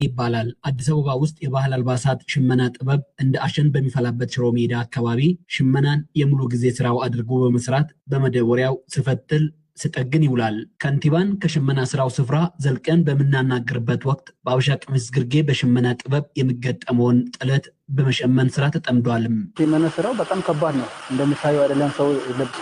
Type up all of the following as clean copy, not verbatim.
ይባላል። አዲስ አበባ ውስጥ የባህል አልባሳት ሽመና ጥበብ እንደ አሸን በሚፈላበት ሽሮ ሜዳ አካባቢ ሽመናን የሙሉ ጊዜ ስራው አድርጎ በመስራት በመደወሪያው ስፈትል ስጠግን ይውላል። ከንቲባን ከሽመና ስራው ስፍራ ዘልቀን በምናናገርበት ወቅት በአበሻ ቀሚስ ግርጌ በሽመና ጥበብ የሚገጠመውን ጥለት በመሸመን ስራ ተጠምዷልም። ሽመና ስራው በጣም ከባድ ነው። እንደምታየው አይደለም፣ ሰው ለብሶ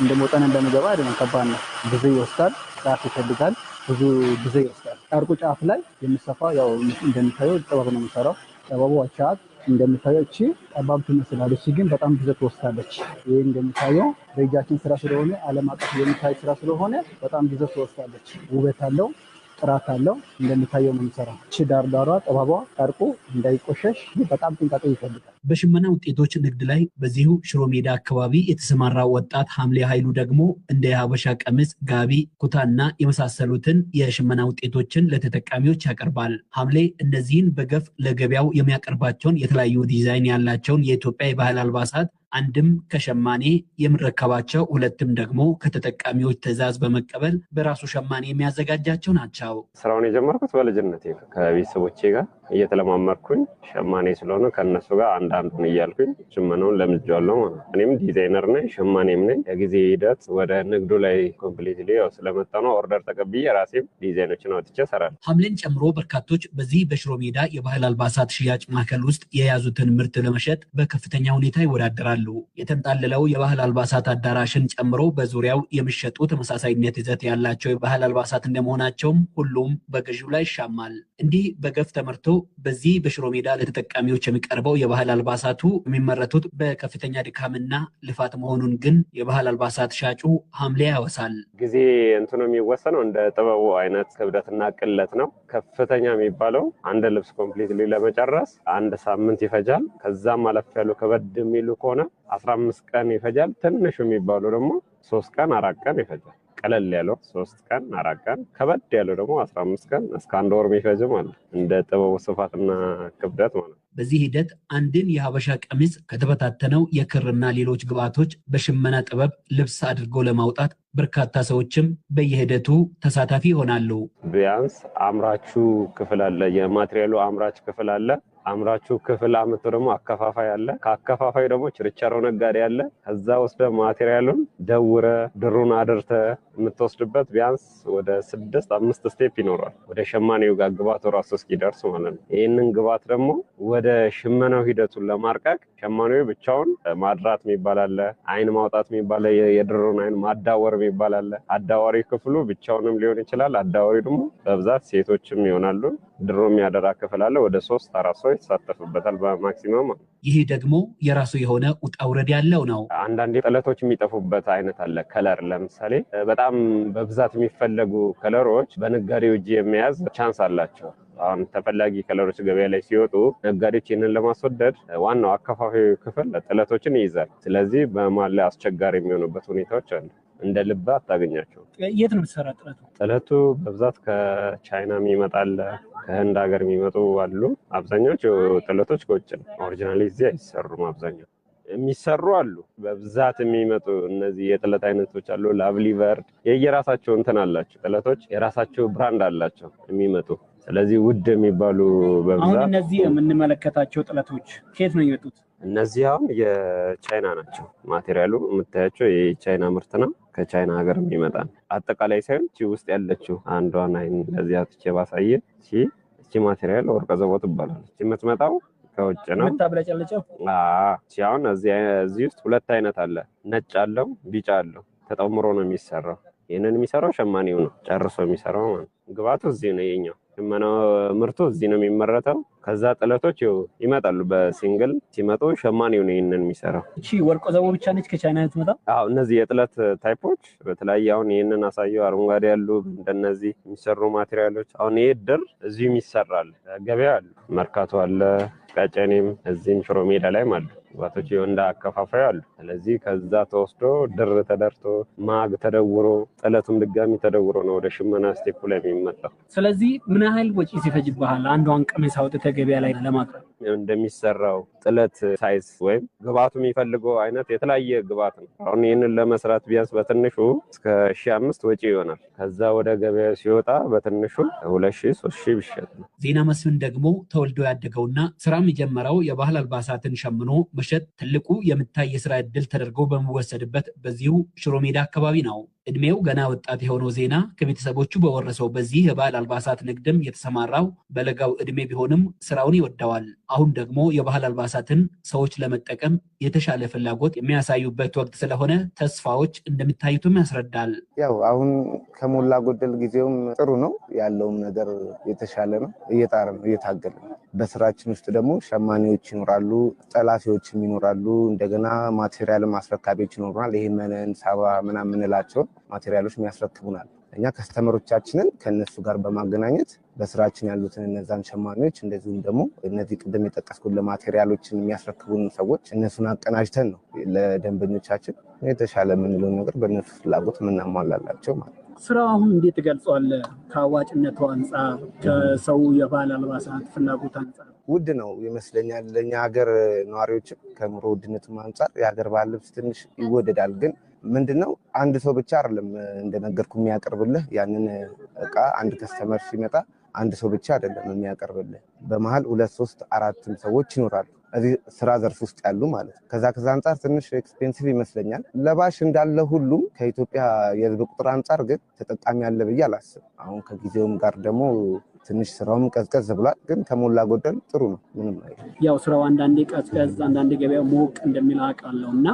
እንደሞጠን እንደሚገባ አይደለም፣ ከባድ ነው። ጊዜ ይወስዳል፣ ሰዓት ይፈልጋል፣ ብዙ ጊዜ ይወስዳል። ጨርቁ ጫፍ ላይ የሚሰፋው ያው እንደምታየው ጥበብ ነው የሚሰራው። ጥበቡ አቻት እንደምታየው እቺ ጠባብ ትመስላለች፣ ግን በጣም ብዙ ትወስዳለች። ይሄ እንደምታየው በእጃችን ስራ ስለሆነ ዓለም አቀፍ የሚታይ ስራ ስለሆነ በጣም ብዙ ትወስዳለች። ውበት አለው፣ ጥራት አለው። እንደምታየው ነው የሚሰራው። እቺ ዳርዳሯ ጥበቧ ጨርቁ እንዳይቆሸሽ በጣም ጥንቃቄ ይፈልጋል። በሽመና ውጤቶች ንግድ ላይ በዚሁ ሽሮ ሜዳ አካባቢ የተሰማራው ወጣት ሐምሌ ኃይሉ ደግሞ እንደ የሀበሻ ቀሚስ፣ ጋቢ፣ ኩታና የመሳሰሉትን የሽመና ውጤቶችን ለተጠቃሚዎች ያቀርባል። ሐምሌ እነዚህን በገፍ ለገበያው የሚያቀርባቸውን የተለያዩ ዲዛይን ያላቸውን የኢትዮጵያ የባህል አልባሳት አንድም ከሸማኔ የምረከባቸው፣ ሁለትም ደግሞ ከተጠቃሚዎች ትዕዛዝ በመቀበል በራሱ ሸማኔ የሚያዘጋጃቸው ናቸው። ስራውን የጀመርኩት በልጅነቴ ከቤተሰቦቼ ጋር እየተለማመርኩኝ ሸማኔ ስለሆነ ከነሱ ጋር አንዳንዱን እያልኩኝ ሽመናውን ለምጄዋለሁ ማለት ነው። እኔም ዲዛይነር ነኝ፣ ሸማኔም ነኝ። የጊዜ ሂደት ወደ ንግዱ ላይ ኮምፕሊትሊ ያው ስለመጣ ነው ኦርደር ተቀብዬ ራሴም ዲዛይኖችን አውጥቼ እሰራለሁ። ሐምሌን ጨምሮ በርካቶች በዚህ በሽሮ ሜዳ የባህል አልባሳት ሽያጭ ማዕከል ውስጥ የያዙትን ምርት ለመሸጥ በከፍተኛ ሁኔታ ይወዳደራሉ። የተንጣለለው የባህል አልባሳት አዳራሽን ጨምሮ በዙሪያው የሚሸጡ ተመሳሳይነት ይዘት ያላቸው የባህል አልባሳት እንደመሆናቸውም ሁሉም በገዢው ላይ ይሻማል። እንዲህ በገፍ ተመርቶ በዚህ በሽሮ ሜዳ ለተጠቃሚዎች የሚቀርበው የባህል አልባሳቱ የሚመረቱት በከፍተኛ ድካምና ልፋት መሆኑን ግን የባህል አልባሳት ሻጩ ሐምሌ ያወሳል። ጊዜ እንትኑ የሚወሰነው እንደ ጥበቡ አይነት ክብደትና ቅለት ነው። ከፍተኛ የሚባለው አንድ ልብስ ኮምፕሊትሊ ለመጨረስ 1 ሳምንት ይፈጃል። ከዛም አለፍ ያሉ ከበድ የሚሉ ከሆነ 15 ቀን ይፈጃል። ትንሹ የሚባሉ ደግሞ 3 ቀን 4 ቀን ይፈጃል። ቀለል ያለው 3 ቀን 4 ቀን፣ ከበድ ያለው ደግሞ 15 ቀን እስከ 1 ወር የሚፈጅ ማለት እንደ ጥበቡ ስፋትና ክብደት ማለት። በዚህ ሂደት አንድን የሀበሻ ቀሚስ ከተበታተነው የክርና ሌሎች ግብዓቶች በሽመና ጥበብ ልብስ አድርገው ለማውጣት በርካታ ሰዎችም በየሂደቱ ተሳታፊ ይሆናሉ። ቢያንስ አምራቹ ክፍል አለ፣ የማቴሪያሉ አምራች ክፍል አለ። አምራቹ ክፍል አመጡ ደግሞ አከፋፋይ አለ። ከአከፋፋይ ደግሞ ችርቻሮ ነጋዴ አለ። ከዛ ወስደ ማቴሪያሉን ደውረ ድሩን አድርተ የምትወስድበት ቢያንስ ወደ 6-5 ስቴፕ ይኖራል። ወደ ሸማኔው ጋር ግባቱ ራሱ እስኪደርስ ማለት ነው። ይህንን ግባት ደግሞ ወደ ሽመናው ሂደቱን ለማርቀቅ ሸማኔው ብቻውን ማድራት የሚባል አለ፣ አይን ማውጣት የሚባል፣ የድሩን አይን ማዳወር የሚባል አለ። አዳዋሪ ክፍሉ ብቻውንም ሊሆን ይችላል። አዳዋሪ ደግሞ በብዛት ሴቶችም ይሆናሉ። ድሮ የሚያደራ ክፍል አለ። ወደ 3-4 ሰው ይሳተፉበታል በማክሲመም። ይህ ደግሞ የራሱ የሆነ ውጣ ውረድ ያለው ነው። አንዳንድ ጥለቶች የሚጠፉበት አይነት አለ። ከለር ለምሳሌ በጣም በብዛት የሚፈለጉ ከለሮች በነጋዴው እጅ የሚያዝ ቻንስ አላቸው። አሁን ተፈላጊ ከለሮች ገበያ ላይ ሲወጡ ነጋዴዎች ይህንን ለማስወደድ ዋናው አከፋፋዩ ክፍል ጥለቶችን ይይዛል። ስለዚህ በማለ አስቸጋሪ የሚሆኑበት ሁኔታዎች አሉ። እንደ ልብ አታገኛቸው። የት ነው የምትሰራ ጥለቱ? ጥለቱ በብዛት ከቻይና የሚመጣል፣ ከህንድ ሀገር የሚመጡ አሉ። አብዛኛዎቹ ጥለቶች ከውጭ ነው። ኦሪጂናሊ እዚህ አይሰሩም። አብዛኛው የሚሰሩ አሉ። በብዛት የሚመጡ እነዚህ የጥለት አይነቶች አሉ። ላቭሊቨርድ የየራሳቸው እንትን አላቸው። ጥለቶች የራሳቸው ብራንድ አላቸው የሚመጡ። ስለዚህ ውድ የሚባሉ በብዛት አሁን እነዚህ የምንመለከታቸው ጥለቶች ከየት ነው የመጡት? እነዚህ አሁን የቻይና ናቸው። ማቴሪያሉ የምታያቸው የቻይና ምርት ነው። ከቻይና ሀገር የሚመጣ ነው። አጠቃላይ ሳይሆን እቺ ውስጥ ያለችው አንዷን አይን እንደዚህ አጥቼ ባሳየ እቺ ማቴሪያል ወርቀ ዘቦ ትባላለች። የምትመጣው ከውጭ ነው። የምታብለጨልጨው አሁን እዚህ ውስጥ 2 አይነት አለ። ነጭ አለው፣ ቢጫ አለው። ተጠምሮ ነው የሚሰራው። ይህንን የሚሰራው ሸማኔው ነው ጨርሶ የሚሰራው ማለት። ግባቱ እዚህ ነው የኛው ሽመናው ምርቱ እዚህ ነው የሚመረተው። ከዛ ጥለቶች ይመጣሉ በሲንግል ሲመጡ ሸማኔው ነው ይሄንን የሚሰራው። እቺ ወርቆ ዘቦ ብቻ ነች ከቻይና የምትመጣው? አዎ እነዚህ የጥለት ታይፖች በተለያየ አሁን ይሄንን አሳየው አረንጓዴ ያሉ እንደነዚህ የሚሰሩ ማቴሪያሎች። አሁን ይሄ ድር እዚህም ይሰራል። ገበያ አለ፣ መርካቶ አለ፣ ቀጨኔም እዚህም ሽሮ ሜዳ ላይ ማለት ግባቶች እንደ አከፋፋዩ አሉ። ስለዚህ ከዛ ተወስዶ ድር ተደርቶ ማግ ተደውሮ ጥለቱም ድጋሚ ተደውሮ ነው ወደ ሽመና ስቴፕ ላይ የሚመጣው። ስለዚህ ምን ያህል ወጪ ሲፈጅብሃል አንዷን ቀሚስ አውጥተህ ገበያ ላይ ለማቅረብ? እንደሚሰራው ጥለት ሳይዝ ወይም ግብአቱ የሚፈልገው አይነት የተለያየ ግብአት ነው። አሁን ይህንን ለመስራት ቢያንስ በትንሹ እስከ 1500 ወጪ ይሆናል። ከዛ ወደ ገበያ ሲወጣ በትንሹ 2000 3000 ቢሸጥ ነው። ዜና መስፍን ደግሞ ተወልዶ ያደገውና ስራ የጀመረው የባህል አልባሳትን ሸምኖ መሸጥ ትልቁ የምታይ የስራ ዕድል ተደርጎ በሚወሰድበት በዚሁ ሽሮ ሜዳ አካባቢ ነው። እድሜው ገና ወጣት የሆነው ዜና ከቤተሰቦቹ በወረሰው በዚህ የባህል አልባሳት ንግድም የተሰማራው በለጋው እድሜ ቢሆንም ስራውን ይወደዋል። አሁን ደግሞ የባህል አልባሳትን ሰዎች ለመጠቀም የተሻለ ፍላጎት የሚያሳዩበት ወቅት ስለሆነ ተስፋዎች እንደሚታዩትም ያስረዳል። ያው አሁን ከሞላ ጎደል ጊዜውም ጥሩ ነው፣ ያለውም ነገር የተሻለ ነው። እየጣረ ነው፣ እየታገለ ነው። በስራችን ውስጥ ደግሞ ሸማኔዎች ይኖራሉ፣ ጠላፊዎችም ይኖራሉ፣ እንደገና ማቴሪያል ማስረካቢዎች ይኖሩናል። ይሄ መነን ሳባ ምናምን የምንላቸው ማቴሪያሎች የሚያስረክቡናል። እኛ ከስተመሮቻችንን ከነሱ ጋር በማገናኘት በስራችን ያሉትን እነዛን ሸማኔዎች እንደዚሁም ደግሞ እነዚህ ቅድም የጠቀስኩት ለማቴሪያሎችን የሚያስረክቡን ሰዎች እነሱን አቀናጅተን ነው ለደንበኞቻችን የተሻለ የምንለውን ነገር በእነሱ ፍላጎት የምናሟላላቸው ማለት ነው። ስራው አሁን እንዴት ትገልጸዋለህ? ከአዋጭነቱ አንጻር፣ ከሰው የባህል አልባሳት ፍላጎት አንጻር ውድ ነው ይመስለኛል። ለእኛ ሀገር ነዋሪዎችም ከኑሮ ውድነቱም አንጻር የሀገር ባህል ልብስ ትንሽ ይወደዳል። ግን ምንድነው አንድ ሰው ብቻ አይደለም እንደነገርኩ የሚያቀርብልህ ያንን እቃ። አንድ ከስተመር ሲመጣ አንድ ሰው ብቻ አይደለም የሚያቀርብልህ። በመሀል 2 3 4 ሰዎች ይኖራሉ እዚህ ስራ ዘርፍ ውስጥ ያሉ ማለት ነው። ከዛ አንጻር ትንሽ ኤክስፔንሲቭ ይመስለኛል። ለባሽ እንዳለ ሁሉም ከኢትዮጵያ የህዝብ ቁጥር አንጻር ግን ተጠቃሚ ያለ ብዬ አላስብም። አሁን ከጊዜውም ጋር ደግሞ ትንሽ ስራውም ቀዝቀዝ ብሏል። ግን ከሞላ ጎደል ጥሩ ነው። ምንም አይደለም። ያው ስራው አንዳንዴ ቀዝቀዝ አንዳንዴ ገበያው ሞቅ እንደሚል አውቃለሁ እና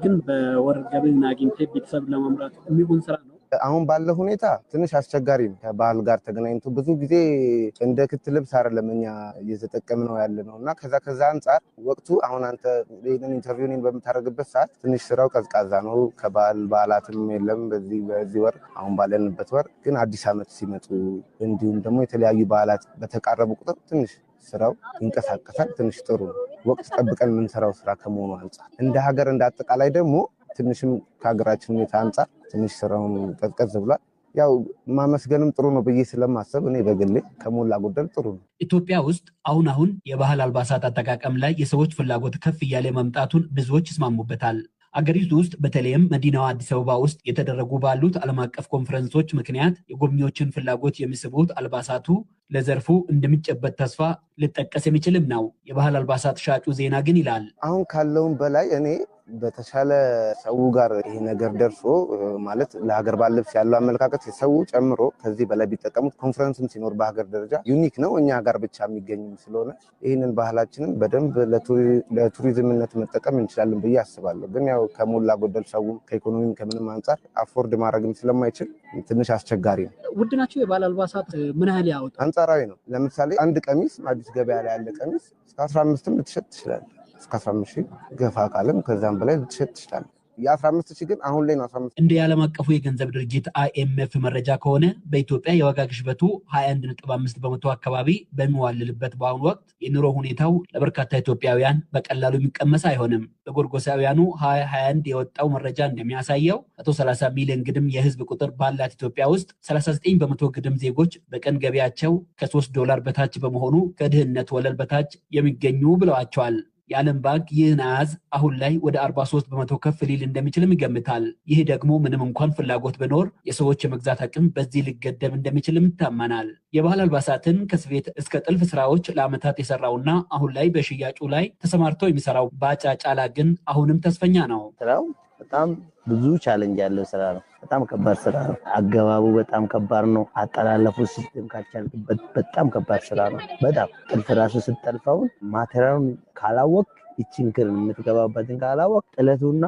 ግን በወር ገቢን አግኝተህ ቤተሰብ ለመምራት የሚሆን ስራ ነው። አሁን ባለው ሁኔታ ትንሽ አስቸጋሪ ነው። ከባህል ጋር ተገናኝቶ ብዙ ጊዜ እንደ ክት ልብስ አይደለም እኛ እየተጠቀምነው ያለ ነው እና ከዛ አንጻር ወቅቱ አሁን አንተ ይህንን ኢንተርቪውን በምታደርግበት ሰዓት ትንሽ ስራው ቀዝቃዛ ነው። በዓላትም የለም በዚህ ወር አሁን ባለንበት ወር። ግን አዲስ ዓመት ሲመጡ እንዲሁም ደግሞ የተለያዩ በዓላት በተቃረቡ ቁጥር ትንሽ ስራው ይንቀሳቀሳል። ትንሽ ጥሩ ነው። ወቅት ጠብቀን የምንሰራው ስራ ከመሆኑ አንጻር እንደ ሀገር እንደ አጠቃላይ ደግሞ ትንሽም ከሀገራችን ሁኔታ አንጻር ትንሽ ስራውን ቀዝቀዝ ብሏል። ያው ማመስገንም ጥሩ ነው ብዬ ስለማሰብ እኔ በግሌ ከሞላ ጎደል ጥሩ ነው። ኢትዮጵያ ውስጥ አሁን የባህል አልባሳት አጠቃቀም ላይ የሰዎች ፍላጎት ከፍ እያለ መምጣቱን ብዙዎች ይስማሙበታል። አገሪቱ ውስጥ በተለይም መዲናዋ አዲስ አበባ ውስጥ የተደረጉ ባሉት ዓለም አቀፍ ኮንፈረንሶች ምክንያት የጎብኚዎችን ፍላጎት የሚስቡት አልባሳቱ ለዘርፉ እንደሚጨበት ተስፋ ሊጠቀስ የሚችልም ነው። የባህል አልባሳት ሻጩ ዜና ግን ይላል አሁን ካለውም በላይ እኔ በተሻለ ሰው ጋር ይሄ ነገር ደርሶ ማለት ለሀገር ባህል ልብስ ያለው አመለካከት ሰው ጨምሮ ከዚህ በላይ ቢጠቀሙት ኮንፈረንስም ሲኖር በሀገር ደረጃ ዩኒክ ነው፣ እኛ ጋር ብቻ የሚገኝም ስለሆነ ይህንን ባህላችንን በደንብ ለቱሪዝምነት መጠቀም እንችላለን ብዬ አስባለሁ። ግን ያው ከሞላ ጎደል ሰውም ከኢኮኖሚም ከምንም አንጻር አፎርድ ማድረግም ስለማይችል ትንሽ አስቸጋሪ ነው። ውድ ናቸው የባህል አልባሳት ምን ያህል ያወጣ? አንጻራዊ ነው። ለምሳሌ አንድ ቀሚስ አዲስ ገበያ ላይ ያለ ቀሚስ እስከ 15 ልትሸጥ ትችላለህ። እስከ 15,000 ገፋ ካለም ከዛም በላይ ልትሸጥ ትችላለህ። የ15,000 ግን አሁን ላይ ነው 15። እንደ የዓለም አቀፉ የገንዘብ ድርጅት IMF መረጃ ከሆነ በኢትዮጵያ የዋጋ ግሽበቱ 21.5% አካባቢ በሚዋልልበት በአሁኑ ወቅት የኑሮ ሁኔታው ለበርካታ ኢትዮጵያውያን በቀላሉ የሚቀመስ አይሆንም። በጎርጎሳውያኑ 2021 የወጣው መረጃ እንደሚያሳየው 130 ሚሊዮን ግድም የህዝብ ቁጥር ባላት ኢትዮጵያ ውስጥ 39% ግድም ዜጎች በቀን ገቢያቸው ከ$3 በታች በመሆኑ ከድህነት ወለል በታች የሚገኙ ብለዋቸዋል። የዓለም ባንክ ይህን አሃዝ አሁን ላይ ወደ 43% ከፍ ሊል እንደሚችልም ይገምታል። ይህ ደግሞ ምንም እንኳን ፍላጎት ቢኖር የሰዎች የመግዛት አቅም በዚህ ሊገደብ እንደሚችልም ይታመናል። የባህል አልባሳትን ከስፌት እስከ ጥልፍ ስራዎች ለዓመታት የሰራውና አሁን ላይ በሽያጩ ላይ ተሰማርቶ የሚሰራው ባጫ ጫላ ግን አሁንም ተስፈኛ ነው። ስራው በጣም ብዙ ቻሌንጅ ያለው ስራ ነው። በጣም ከባድ ስራ ነው። አገባቡ በጣም ከባድ ነው። አጠላለፉ ሲስተም ካልቻልክበት በጣም ከባድ ስራ ነው። በጣም ጥልፍ ራሱ ስትጠልፈውን ማቴሪያሉን ካላወቅ ይችን ክር የምትገባበትን ካላወቅ ጥለቱና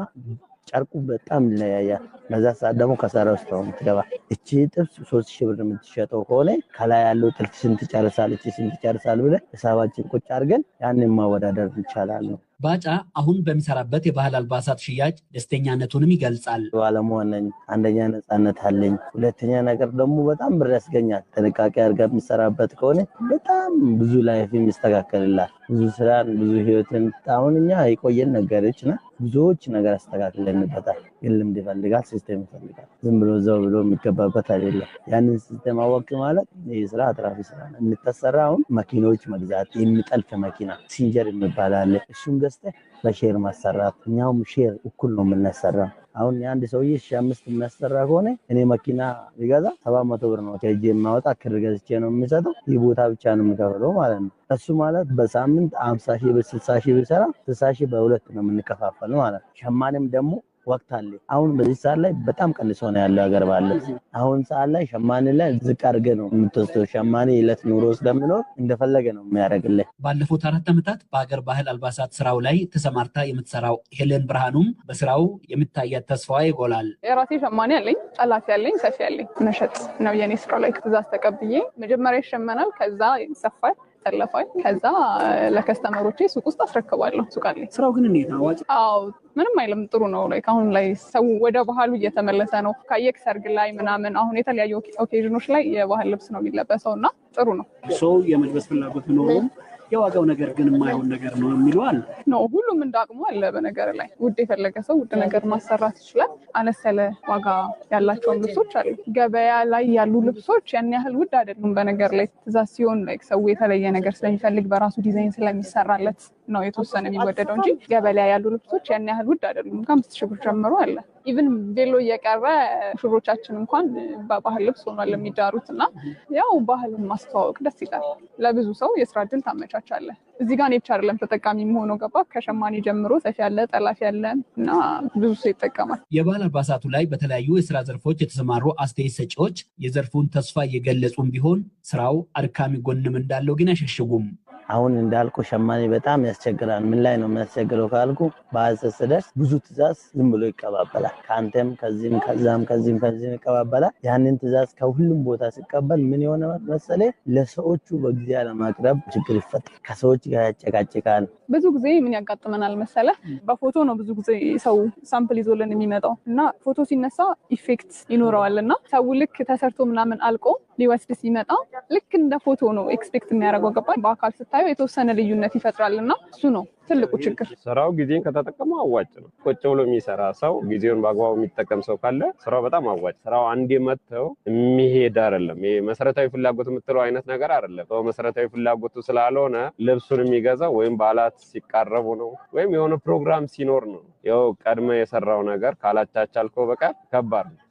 ጨርቁ በጣም ይለያያል። በዛ ሰዓት ደግሞ ከሰራ ውስጥ ነው የምትገባ። እቺ ጥልፍ 3,000 ብር የምትሸጠው ከሆነ ከላይ ያለው ጥልፍ ስንት ይጨርሳል፣ እቺ ስንት ይጨርሳል ብለህ ሂሳባችን ቁጭ አድርገን ያንን ማወዳደር ይቻላል ነው። ባጫ አሁን በሚሰራበት የባህል አልባሳት ሽያጭ ደስተኛነቱንም ይገልጻል። ባለሙያ ነኝ። አንደኛ ነፃነት አለኝ። ሁለተኛ ነገር ደግሞ በጣም ብር ያስገኛል። ጥንቃቄ አድርገህ የሚሰራበት ከሆነ በጣም ብዙ ላይፍም ይስተካከልላል። ብዙ ስራን ብዙ ህይወትን አሁን እኛ የቆየን ነገሮች ና ብዙዎች ነገር አስተካክለንበታል። ግን ልምድ ይፈልጋል፣ ሲስተም ይፈልጋል። ዝም ብሎ ዘው ብሎ የሚገባበት አይደለም። ያንን ሲስተም አወቅ ማለት ይህ ስራ አትራፊ ስራ ነው። እንተሰራ አሁን መኪኖች መግዛት የሚጠልፍ መኪና ሲንጀር የሚባል አለ። እሱን ገዝተህ በሼር ማሰራት። እኛውም ሼር እኩል ነው የምናሰራው። አሁን የአንድ ሰውዬ 1500 የሚያሰራ ከሆነ እኔ መኪና ቢገዛ 700 ብር ነው ከእጄ የማወጣ ክር ገዝቼ ነው የሚሰጠው። ይህ ቦታ ብቻ ነው የሚከፍለው ማለት ነው። እሱ ማለት በሳምንት 50 ሺህ ብር 60 ሺህ ብር ሰራ 60 ሺህ በሁለት ነው የምንከፋፈል ማለት ነው። ሸማኔም ደግሞ ወቅት አለ። አሁን በዚህ ሰዓት ላይ በጣም ቀንሶ ነው ያለው ሀገር ባለ አሁን ሰዓት ላይ ሸማኔ ላይ ዝቅ አድርገህ ነው የምትወስደው። ሸማኔ የዕለት ኑሮ ስለሚኖር እንደፈለገ ነው የሚያደርግልህ። ባለፉት 4 ዓመታት በሀገር ባህል አልባሳት ስራው ላይ ተሰማርታ የምትሰራው ሄለን ብርሃኑም በስራው የምታያት ተስፋዋ ይጎላል። የራሴ ሸማኔ አለኝ፣ ጠላፊ አለኝ፣ ሰፊ አለኝ። መሸጥ ነው የኔ ስራ ላይ ትእዛዝ ተቀብዬ መጀመሪያ ይሸመናል፣ ከዛ ይሰፋል፣ ይጠለፋል፣ ከዛ ለከስተመሮቼ ሱቅ ውስጥ አስረክባለሁ። ሱቅ አለኝ። ስራው ግን እንዴት ነው? አዋጭ? አዎ ምንም አይልም፣ ጥሩ ነው። ላይ አሁን ላይ ሰው ወደ ባህሉ እየተመለሰ ነው። ካየክ ሰርግ ላይ ምናምን አሁን የተለያዩ ኦኬዥኖች ላይ የባህል ልብስ ነው የሚለበሰው እና ጥሩ ነው። ሰው የመልበስ ፍላጎት ቢኖረውም የዋጋው ነገር ግን የማይሆን ነገር ነው የሚለዋል ነው። ሁሉም እንዳቅሙ አለ። በነገር ላይ ውድ የፈለገ ሰው ውድ ነገር ማሰራት ይችላል። አነስ ያለ ዋጋ ያላቸውን ልብሶች አሉ። ገበያ ላይ ያሉ ልብሶች ያን ያህል ውድ አይደሉም። በነገር ላይ ትእዛዝ ሲሆን ሰው የተለየ ነገር ስለሚፈልግ በራሱ ዲዛይን ስለሚሰራለት ነው የተወሰነ የሚወደደው እንጂ ገበያ ያሉ ልብሶች ያን ያህል ውድ አይደሉም። ከ5,000 ብር ጀምሮ አለ። ኢቭን ቬሎ እየቀረ ሹሮቻችን እንኳን በባህል ልብስ ሆኗል የሚዳሩት እና ያው ባህልን ማስተዋወቅ ደስ ይላል። ለብዙ ሰው የስራ እድል ታመቻቻለህ። እዚህ ጋር እኔ ብቻ አይደለም ተጠቃሚ የምሆነው ገባ። ከሸማኔ ጀምሮ ሰፊ ያለ ጠላፊ ያለ እና ብዙ ሰው ይጠቀማል። የባህል አልባሳቱ ላይ በተለያዩ የስራ ዘርፎች የተሰማሩ አስተያየት ሰጪዎች የዘርፉን ተስፋ እየገለጹም ቢሆን ስራው አድካሚ ጎንም እንዳለው ግን አይሸሽጉም። አሁን እንዳልኩ ሸማኔ በጣም ያስቸግራል። ምን ላይ ነው የሚያስቸግረው ካልኩ በዓል ሲደርስ ብዙ ትእዛዝ ዝም ብሎ ይቀባበላል። ከአንተም ከዚህም ከዚህም ይቀባበላል። ያንን ትእዛዝ ከሁሉም ቦታ ሲቀበል ምን የሆነ መሰለህ ለሰዎቹ በጊዜ ለማቅረብ ችግር ይፈጠራል። ከሰዎች ጋር ያጨቃጭቃል። ብዙ ጊዜ ምን ያጋጥመናል መሰለህ በፎቶ ነው ብዙ ጊዜ ሰው ሳምፕል ይዞልን የሚመጣው እና ፎቶ ሲነሳ ኢፌክት ይኖረዋል እና ሰው ልክ ተሰርቶ ምናምን አልቆ ሊወስድ ሲመጣ ልክ እንደ ፎቶ ነው ኤክስፔክት የሚያደርገው ገባ። በአካል ስታየው የተወሰነ ልዩነት ይፈጥራል እና እሱ ነው ትልቁ ችግር። ስራው ጊዜን ከተጠቀመ አዋጭ ነው። ቁጭ ብሎ የሚሰራ ሰው ጊዜውን በአግባቡ የሚጠቀም ሰው ካለ ስራው በጣም አዋጭ። ስራው አንዴ መጥተው የሚሄድ አይደለም። ይሄ መሰረታዊ ፍላጎት የምትለው አይነት ነገር አይደለም። ሰው መሰረታዊ ፍላጎቱ ስላልሆነ ልብሱን የሚገዛው ወይም በዓላት ሲቃረቡ ነው ወይም የሆነ ፕሮግራም ሲኖር ነው። ያው ቀድመ የሰራው ነገር ካላቻቻልከው በቀር ከባድ ነው።